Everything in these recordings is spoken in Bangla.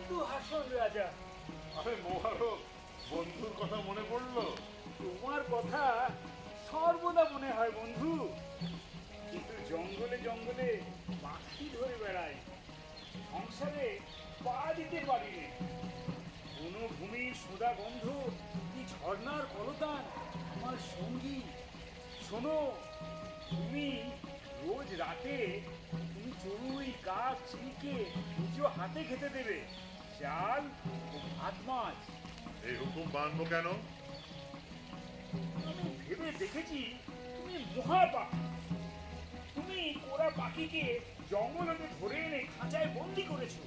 চন্দ্র হাসন রাজা। আরে মোবারক, বন্ধুর কথা মনে পড়লো? তোমার কথা সর্বদা মনে হয় বন্ধু, কিন্তু জঙ্গলে জঙ্গলে পাখি ধরে বেড়াই, সংসারে পা দিতে পারি নে। কোনো ভূমির সোদা গন্ধ কি ঝর্ণার কলতান আমার সঙ্গী। শোনো, তুমি রোজ রাতে তুমি চড়ুই কাক চিলকে নিজ হাতে খেতে দেবে চাল ও ভাত মাছ। এই হুকুম মানবো কেন? আমি ভেবে দেখেছি তুমি মহাপাখি। তুমি ওরা পাখিকে জঙ্গলে ধরে এনে খাঁচায় বন্দি করেছো।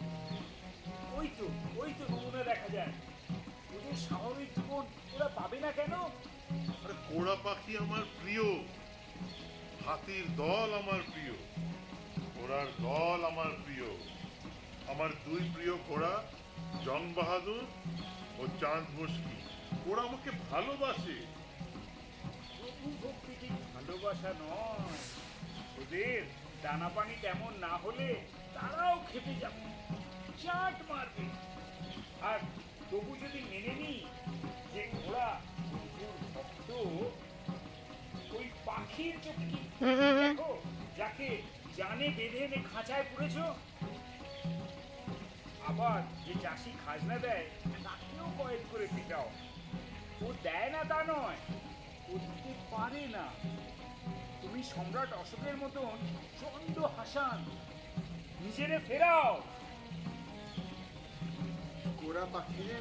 ওই তো নমুনা দেখা যায়। ওদের স্বাভাবিক জীবন ওরা পাবে না কেন? আরে কোড়া পাখি আমার প্রিয়, হাতির দল আমার প্রিয়, ঘোড়ার দল আমার প্রিয়। আমার দুই প্রিয় ঘোড়া জং বাহাদুর ও চাঁদ মুশকি, ওরা আমাকে ভালোবাসে। প্রভু ভক্তি ঠিক ভালোবাসা নয়। ওদের দানা পানি তেমন না হলে তারাও খেপে যাবে, চাট মারবে। আর তবু যদি মেনে নি যে ঘোড়া প্রভুর ভক্ত, ওই পাখির চোখে কি দেখো যাকে জানে বেঁধে এনে খাঁচায় পুরেছো। আবার যে চাষি খাজনা দেয় তাকেও কয়েদ করে পিটাও। ও দেয় না তা নয়, ও দিতে পারে না। তুমি সম্রাট অশোকের মতন চন্দ্র হাসান, নিজেরে ফেরাও। গোড়া পাখিরে